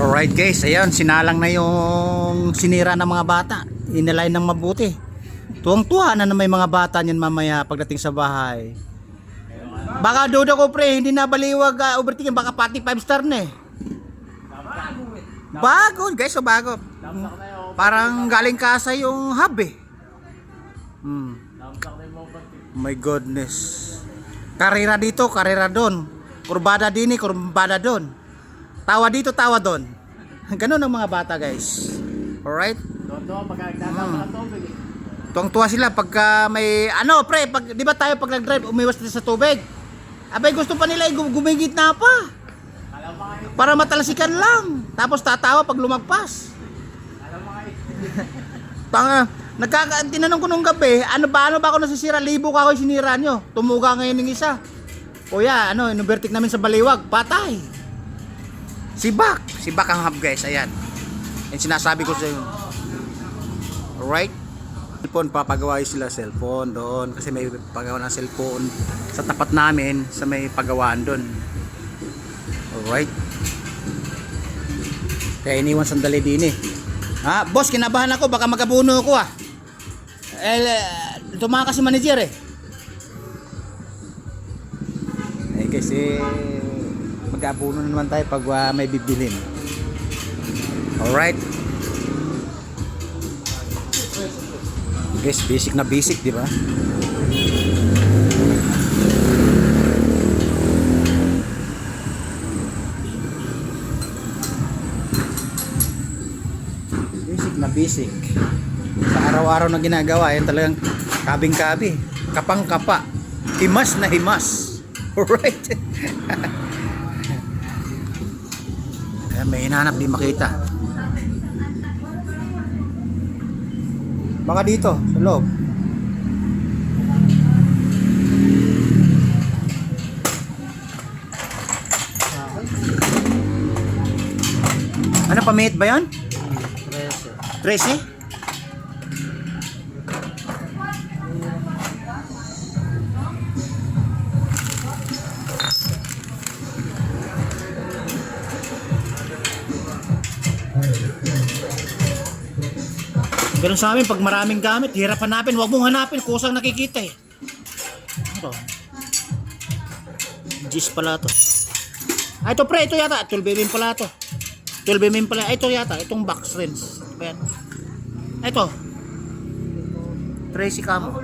Alright guys, ayan, sinalang na yung sinira ng mga bata. Inalay ng mabuti. Tuwang-tuwa na may mga bata niyan mamaya pagdating sa bahay. Baka duda ko pre, hindi na baliwag overtaking, baka pati 5 star na eh. Bago guys, so bago. Parang galing kasa yung hub eh. My goodness. Karera dito, karera doon. Kurbada din, kurbada doon. Tawa dito, tawa doon. Ganun ang mga bata guys. Alright? Tuwang-tuwa sila pagka may ano pre, pag, di ba tayo pag nag-drive umiwas din sa tubig? Abay gusto pa nila gumigit na pa. Para matalasikan lang. Tapos tatawa pag lumagpas. Tinanong ko nung gabi, ano ba ako nasisira? Libo ka ako sinira nyo. Tumuga ngayon ng isa. Kuya, inubertik namin sa baliwag, patay. Sibak ang hub guys, ayan. Yan sinasabi ko sa inyo. Alright? Cellphone, papagawa sila cellphone doon kasi may pagawa ng cellphone sa tapat namin, sa may pagawaan doon. Alright? Kaya iniwan sandali din eh. Boss, kinabahan ako, baka magabuno ako tumakas si manager eh. Kasi mag-abuno na naman tayo pag may bibilin. Alright. Guys, basic na basic, di ba? Basic na basic. Sa araw-araw na ginagawa, yan talagang kabing-kabi, kapang-kapa, himas na himas. Alright. May hinahanap di makita. Baka dito sa loob. Ano, pamihit ba yan? 13? Ganun sa amin, pag maraming gamit, hirap hanapin. Huwag mong hanapin, kusang nakikita eh. Ano? Gis pala to. Ito pre, ito yata. 12mm pala to. 12mm pala. Ito yata, itong box lens. Ayan. Ito. Tracy camo.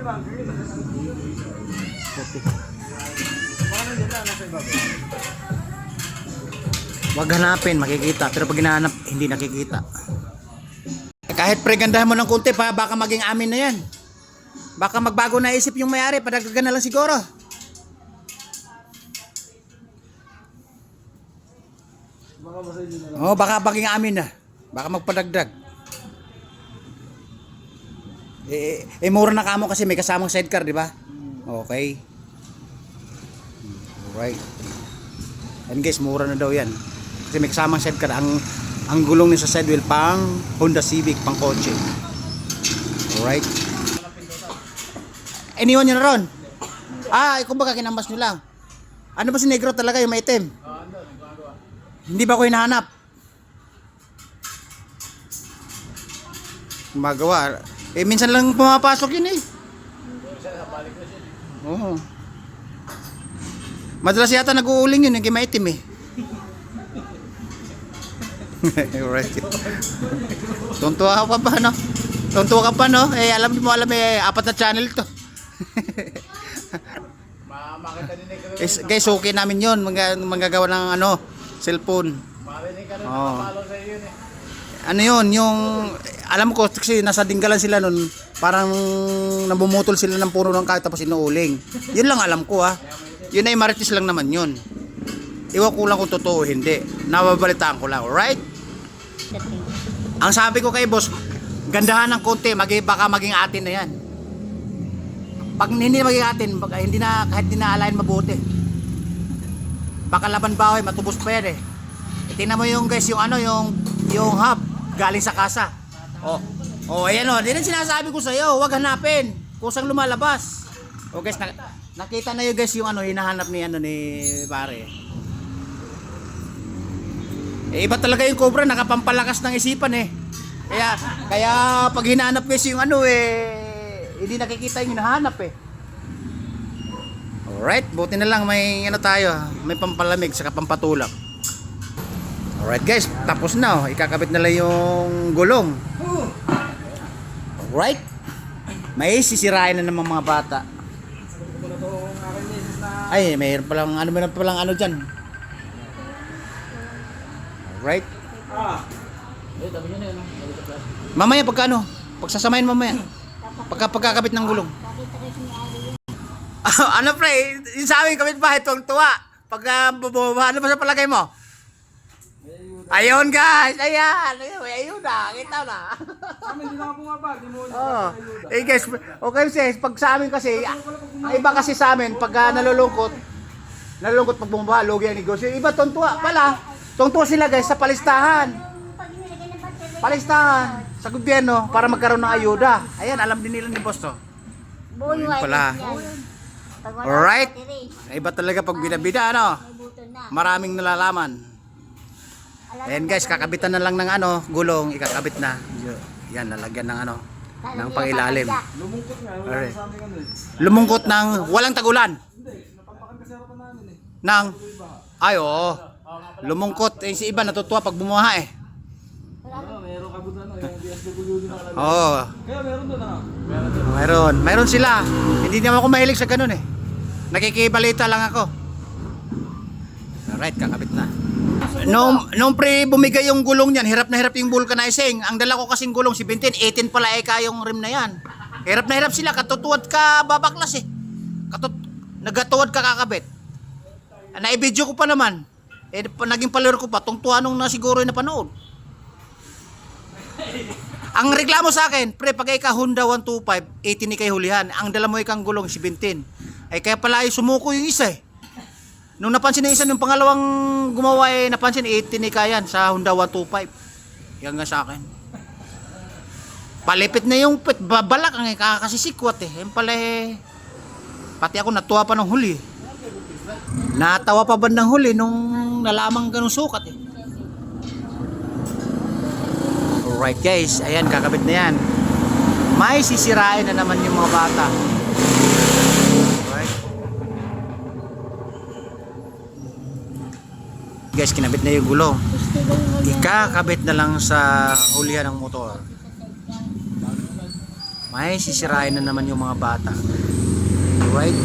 Huwag hanapin, makikita. Pero pag hinahanap, hindi nakikita. Kahit pregandahan mo ng konti pa, baka maging amin na yan. Baka magbago na isip yung may-ari, padagdagan na lang siguro. Baka maging amin na. Baka magpadagdag. Mura na kamo kasi may kasamang sidecar, di ba? Okay. Alright. And guys, mura na daw yan. Kasi may kasamang sidecar. Ang gulong niya sa side wheel pang Honda Civic, pang kotse. Alright. Iniwan nyo na ron. Kumbaga kinambas nyo lang. Ano ba si negro talaga yung maitim? Hindi ba ko hinahanap? Magawa. Minsan lang pumapasok yun eh. Oo. Madalas yata nag-uuling yun, yung maitim eh. Alright. Tuntua ka pa no? Tuntua ka pa no? Alam mo, apat na channel to. Guys, okay namin yun. Manggagawa ng cellphone. Ano yun, yung alam ko kasi nasa Dinggalan sila nun, parang nabumutol sila ng puno ng kahoy tapos inuuling. Yun lang alam ko Yun ay marites lang naman yun. Iwan ko lang kung totoo hindi. Nababalitaan ko lang, alright? Ang sabi ko kay boss, gandahan ng konti, baka maging atin na yan. Pag hindi maging atin, kahit hindi na align mabuti. Baka laban bahoy, matubos pa yan eh. Tingnan mo yung guys, yung hub, galing sa kasa. Ayan din ang sinasabi ko sa'yo, huwag hanapin. Kusang lumalabas. Guys, nakita na yung guys yung hinahanap ni pare. Iba talaga yung cobra, nakapampalakas ng isipan eh. Kaya pag hinahanap guys yung ano hindi nakikita yung hinahanap eh. Alright, buti na lang may ano tayo, may pampalamig saka pampatulak. Alright guys, tapos na ikakabit na lang yung gulong. Alright, may sisirain na naman mga bata. Ay, mayroon palang ano dyan. Alright. Mamaya pagsasamahin mamaya. Pagkakabit ng gulong. Ano pre, yung sa amin kabit bahay tuwa. Pag bumaba, ano ba sa palagay mo? Ayun guys, ayan, ayun na, kita na. Kami hindi na bumaba, di mo. Guys, okay sis, pag sa amin kasi, ang iba kasi sa amin, pag nalulungkot pag bumaba, lugi ang negosyo. Iba tuntua pala, tuntua sila guys sa palistahan. Palistahan sa gobyerno para magkaroon ng ayuda. Ayan, alam din nila ni boss to. Yun pala. Alright, iba talaga pag binabida, ano? Maraming nalalaman. Ayan guys, kakabitan na lang ng ano, gulong, ikakabit na. Yan, lalagyan ng ano, ng pangilalim. Lumungkot nga, wala Alright. sa amin ano eh. Lumungkot ng walang tagulan. Hindi, napapakan kasi harapan namin eh. Nang, ay oo, lumungkot. Si iba natutuwa pag bumuha eh. Meron ka doon yung DSWD na kalala. Oo, Kaya meron doon mayroon sila. Hindi naman ako mahilig sa ganun eh. Nakikibalita lang ako. Alright, kakabit na. Nung pre bumigay yung gulong niyan, hirap na hirap yung vulcanizing. Ang dala ko kasing gulong 17, 18 pala kayong rim na yan. Hirap na hirap sila, katutuwad ka babaklas eh. Nagatuwad ka kakabit. Naibidyo ko pa naman. Naging palaro ko pa, tungtuan nung na siguro yung napanood. Ang reklamo sa akin, pre, pag ika Honda 125, 18 ikay hulihan. Ang dala mo ikang gulong 17. Ay kaya pala ay sumuko yung isa eh. Nung napansin na isa, nung pangalawang gumawa napansin 18 ikayan sa Honda 125. Yan nga sa akin. Palipit na yung balak ang kakasisikwat eh. Yan pala pati ako natuwa pa ng huli. Natawa pa ba ng huli nung nalamang ganung sukat eh. Alright guys, ayan, kakabit na yan. May sisirain na naman yung mga bata. Alright. Guys, kinabit na yung gulong. Ikakabit na lang sa hulihan ng motor. May sisirain na naman yung mga bata. Alright.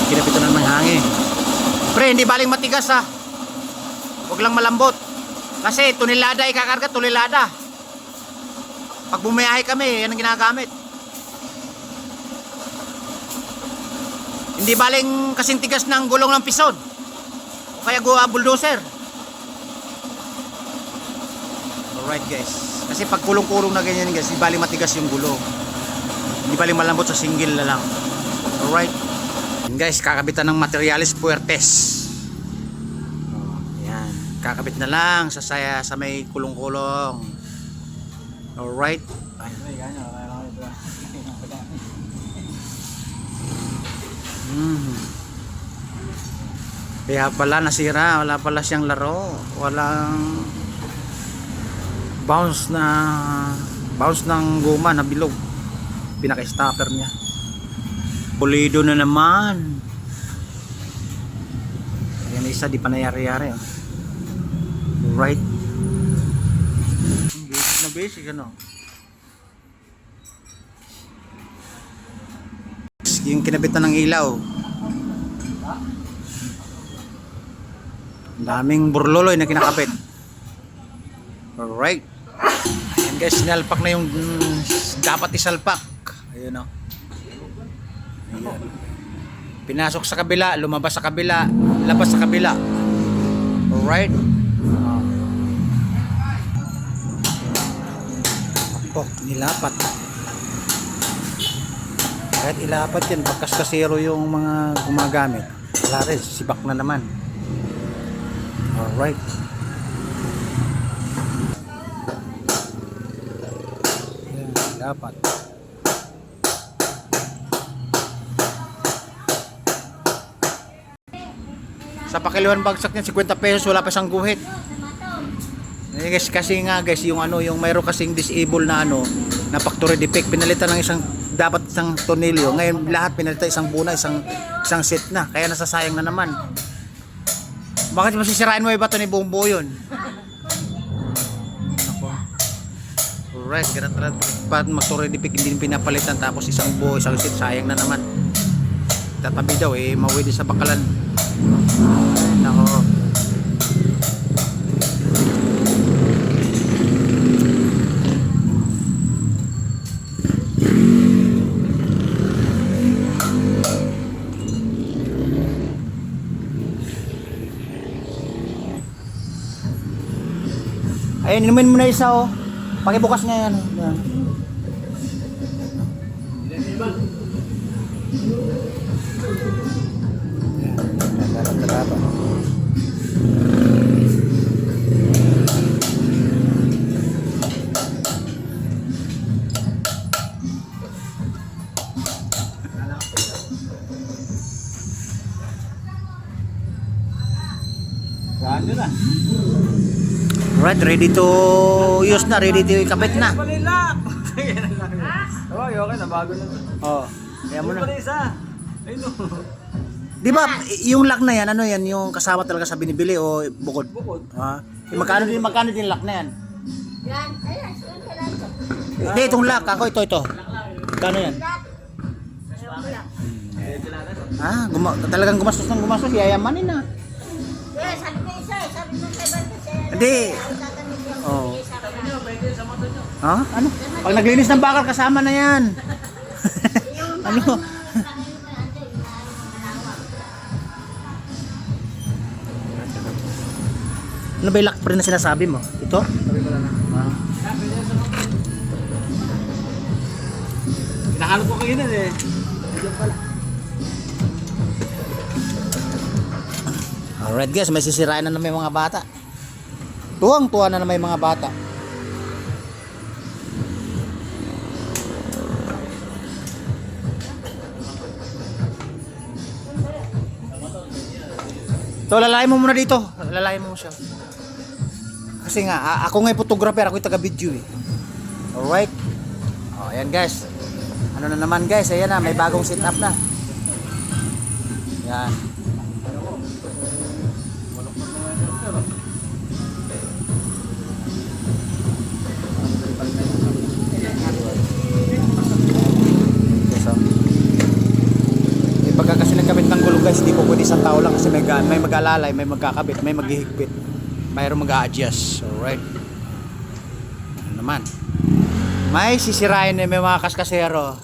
Kinapitan ng hangin. Pre, hindi baling matigas ha. Huwag lang malambot. Kasi tonelada ikakarga, tonelada. Pag bumiyahe kami, yan ang ginagamit. Hindi baling kasing tigas ng gulong ng pison. O kaya bulldozer. Alright guys. Kasi pag kulong-kulong na ganyan guys, hindi baling matigas yung gulong. Hindi baling malambot sa single na lang. Alright. Yan guys, kakabitan ng materialis puertes. Yan, kakabit na lang sa may kulong-kulong. Alright. Kaya pala nasira, wala pala siyang laro, walang bounce ng guma na bilog. Pinaka-stopper niya. Pulido na naman. Ayan, isa di pa nayari-yari. Right. Basic na basic, ano. Yung kinabitan ng ilaw. Ang daming burloloy na kinakabit. Alright. Ayan guys, sinalpak na yung dapat isalpak. Ayun o. Ayan. Pinasok sa kabila, lumabas sa kabila, labas sa kabila. Alright. Nilapat. Kahit ilapat yan, pagkas kasero yung mga gumagamit. Wala rin, sibak na naman. Alright. Yan, dapat. Sa pakiliwan bagsak niya, 50 pesos, wala pa isang guhit. Eh, guys, kasi nga guys, yung ano, yung mayroon kasing disable na ano, na factory defect, pinalitan ng isang, dapat isang tornilyo. Ngayon lahat pinalitan isang buna, isang set na. Kaya nasasayang na naman. Bakit masisirain mo iba ito ni buong buo yun? Alright, ganun talaga. Pag factory defect, hindi pinapalitan, tapos isang buo, isang set, sayang na naman. Tatabi daw eh, mauwi din sa bakalan. Nako. Ayun, inumin mo na isa oh. Pakibukas nga yan. Yan. Gano na. Right, ready to use na, ready to ikabit na. Palila! Oo, okay na, bago na. Oh, kaya mo na. Pala isa. Ayun o. Di ba, yung lock na yan, ano yan, yung kasama talaga sa binibili o bukod? Bukod. Ha? Magkano din lock na yan? Yan, ayan, saan ka lang ito? Hindi, itong lock, ako ito. Magkano yan? Ayaw ko lang. Talagang gumastos ng gumastos, yayamanin na. Kaya sabi ko isa, sabi mo kay Bante siya. Hindi. Oo. Ha? Ano? Pag naglinis ng bakal, kasama na yan. Ano? Ano ba yung lock pa rin na sinasabi mo? Ito? Hinahanap ko kayo nun eh. Diyan pala. Alright guys, may sisirain na naman yung mga bata. Tuwang-tuwa na naman yung mga bata. So, lalayin mo muna dito. Lalayin mo siya. Kasi nga, ako nga yung photographer, ako yung taga-video eh. Alright. O, ayan guys. Ano na naman guys, ayan na, may bagong setup na. Yan. So, pagka kasi nagkabit ng gulong guys, hindi po pwede isang tao lang kasi may mag-alalay, may magkakabit, may maghihigpit, mayroong mag-a-adjust. Alright. Ano naman? May sisirain na may mga kaskasero.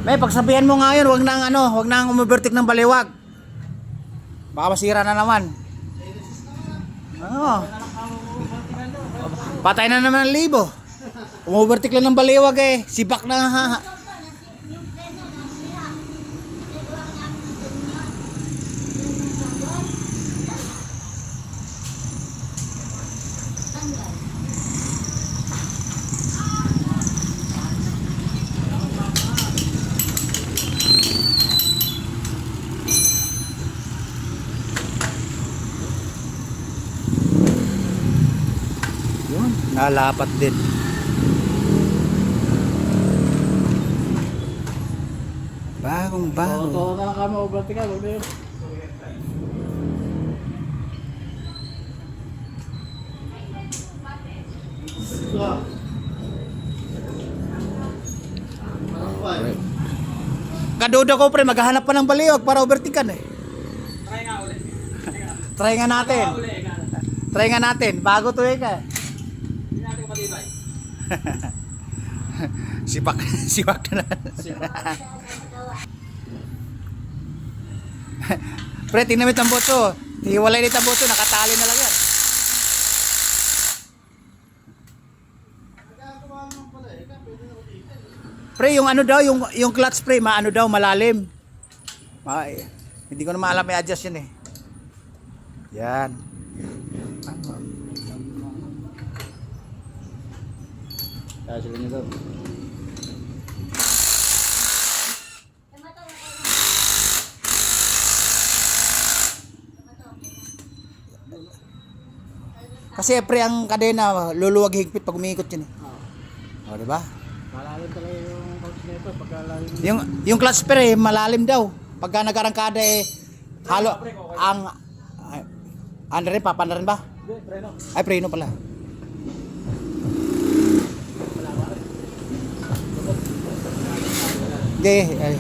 May pagsabihan mo nga yun, wag nang umovertik ng baliwag. Baka masira na naman. Oo. Patay na naman ang libo. Umovertik lang ng baliwag eh. Sibak na ha. Yun, nalapat din. Bagong bago. Totoo na lang kami, overtical. Huwag na yun. Kaduda ko pre, maghahanap pa ng baliwag para overtikan eh. Try nga ulit. Try nga natin. Try nga natin, bago to eh ka. Hindi natin matibay. Sipak na. Pre, tingnan mo yung tamboso. Hiwalay ni tamboso, nakatali na lang yan. Pre, yung ano daw, yung clutch pre, maano daw, malalim. Hindi ko na maalam i-adjust yun eh. Yan. Kaya sila nyo daw. Kasi pre, ang kadena, luluwag higpit pag umiikot yun eh. O, diba? Malalim talaga yung coach nito pagka lalim. Yung clutch pre, malalim daw. Pagka nag-arangkada eh, halo, ano rin, papa na rin ba? Hindi, preno. Ay, preno pala. Hindi, ay.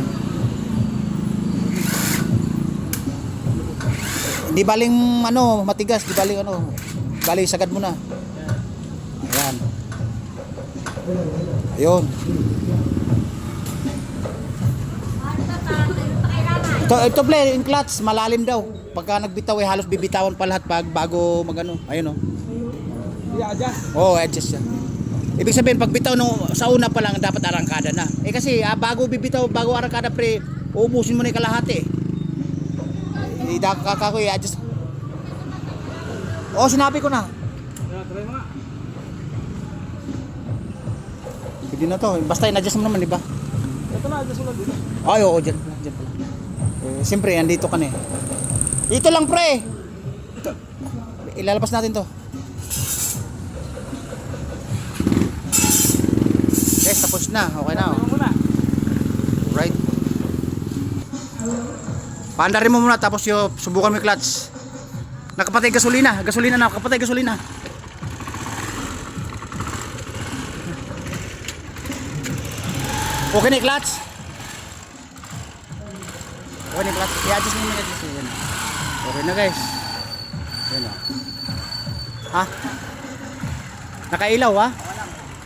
Di baling ano, matigas, di baling ano. Baling sagad mo na. Ayan. Ayun. Ito play, yung clutch, malalim daw. Pagka nagbitaw eh, halos bibitawan pa lahat bago magano. Ayun oh. I-adjust. Oh, adjust siya. Ibig sabihin pag bitaw no, sa una pa lang dapat arangkada na. Eh kasi bago bibitaw, bago arangkada pre, uubusin mo na 'yung kalahati. Eh kakako i-adjust. Oh, sinabi ko na. Try mo nga. Pwede na to. Basta in-adjust mo naman, di ba? Ito na, adjust mo lang dito. Ay, oo, dyan pala. Eh, siyempre, andito ka na eh. Ito lang, pre! Ito. Ilalabas natin to. Guys, tapos na. Okay na. Try mo muna. Right. Paandarin mo muna, tapos subukan mo yung clutch. Nakapatay gasolina. Gasolina na. Nakapatay gasolina. Okay na yung clutch. Okay na yung clutch. I-adjust mo na yung okay na guys. Ayan o. Ha? Nakailaw ha?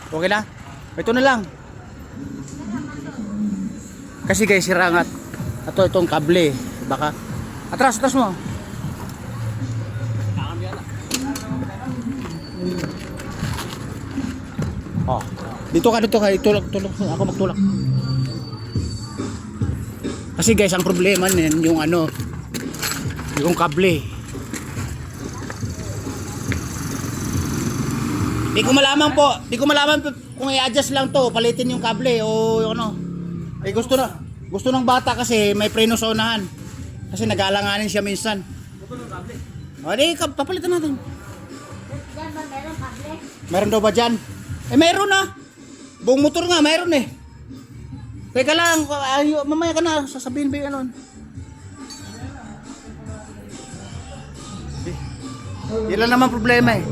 Okay na? Ito na lang. Kasi guys, sirangat. Itong kable. Baka. Atras mo. Oh. Dito ka. Tulak. Ako magtulak. Kasi guys, ang problema niyan yung ano, yung kable. Di ko malaman po kung i-adjust lang to, palitin yung kable o ano. Eh gusto ng bata kasi may preno sa unahan. Kasi nag-aalanganin siya minsan. O di, papalitan natin. Diyan ba meron kable? Meron daw ba dyan? Eh meron na. Buong motor nga, meron eh. Teka lang, mamaya ka na, sasabihin ba yung ano? Yun lang naman problema eh.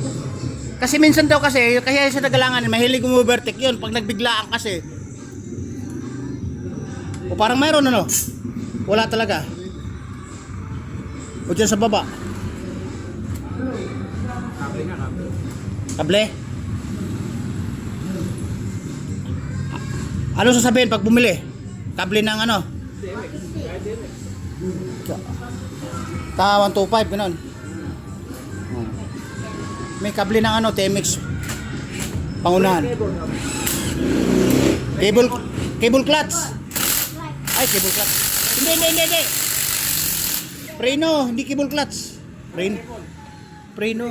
Kasi minsan daw kasi, kaya sa nagalangan, mahilig umuvertik yun pag nagbiglaan kasi. O parang mayroon ano? Wala talaga. O dyan sa baba. Kable? Ano sasabihin pag bumili? Kable ng ano? Ta 125 ganun. May kable ng ano, TMX pangunahan. Cable clutch. Ay, cable clutch. Hindi. Preno, hindi cable clutch. Preno.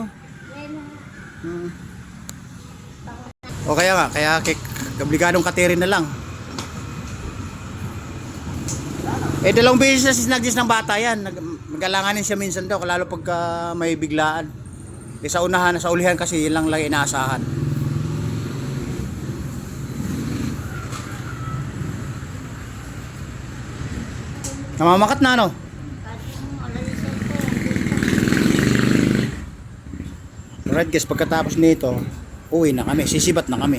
O kaya kabligadong katirin na lang. Eh dalawang beses na sinagdis ng bata yan. Nag-alanganin siya minsan daw, lalo pagka may biglaan. Eh sa unahan, sa ulihan kasi yun lang inaasahan. Namamakat na ano? Alright guys, pagkatapos nito, uwi na kami, sisibat na kami.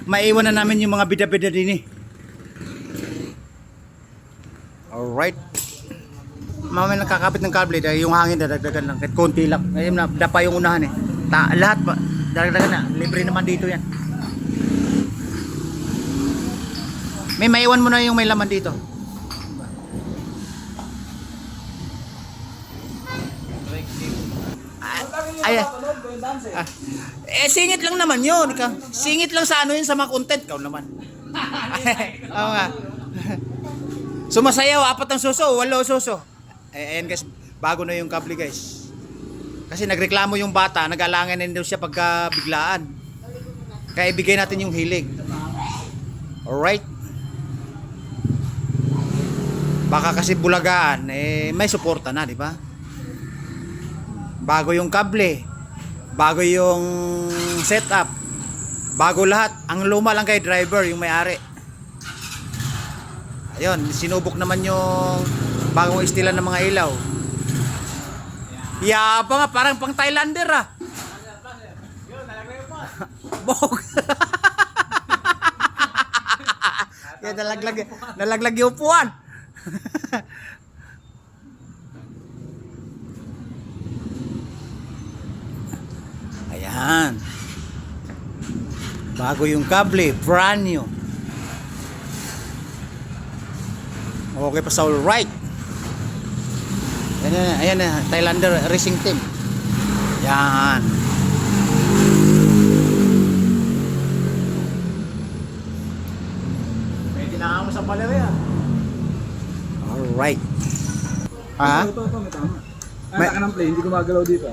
Maiwan na namin yung mga bida-bida din eh. Alright. Mamaya nakakapit ng kable dahil yung hangin dadagdagan lang, kahit konti lang. Ngayon na dapa yung unahan eh. Lahat pa dadagdagan na, libre naman dito yan. May maiwan mo na yung may laman dito. Eh, singit lang naman yun. Singit lang sa ano yun, sa mga content. Ikaw naman. Oo nga. Sumasayaw, 4 ang suso, 8 suso. Eh, ayan guys, bago na yung kable guys. Kasi nagreklamo yung bata, nag-alangan na daw siya pagka biglaan. Kaya ibigay natin yung hilig. Alright. Baka kasi bulagaan, eh, may suporta na, di ba? Bago yung kable, bago yung setup, bago lahat. Ang luma lang kay driver, yung may-ari. Ayun, sinubok naman yung bagong istilan ng mga ilaw. Yaba nga, parang pang Thailander ah. Bog. Kaya nalaglag yung upuan. Ayan. Bago yung kable, brand new. Okay pa sa all right. Ayan na, Thailander racing team. Yan. May tinaka mo sa balerya. All right. Ha? Ito, may tama. Ay, taka ng play, hindi gumagalaw dito.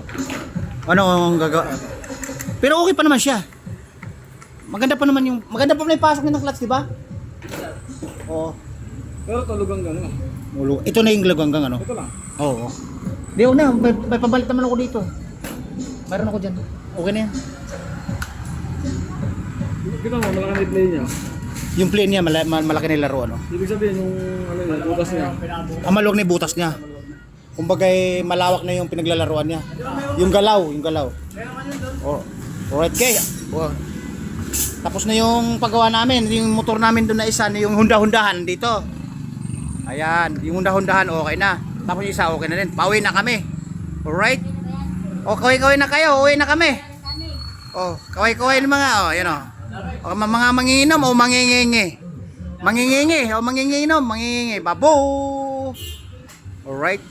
Ano ang gagawa? Pero okay pa naman siya. Maganda pa naman yung pasok niya ng clutch, di ba? Oo. Pero tulog ang gano'n. Ito na yung hanggang ano? Ito lang. Oo. Di na, may pabalit naman ako dito. Mayroon ako dyan. Okay na yan. Kita mo, malaki na i-play niya. Yung plane niya, malaki na yung laro, ano? Ibig sabihin, yung ano yun, butas niya. Ang maluwag na yung butas niya. Kumbaga malawak na yung pinaglalaruan niya. Yung galaw. Oh. Alright, kay. Oh. Tapos na yung paggawa namin, yung motor namin doon na isa, yung Honda-Hondahan dito. Ayan, yung Honda-Hondahan okay na. Tapos yung isa okay na din. Pauwi na kami. Alright? O, kaway-kaway na kayo. Uwi na kami. O, kaway-kaway ng mga, o, yan o. O, mga manginginom o mangingingi. Mangingingi o manginginom, mangingingi. Babo! Alright?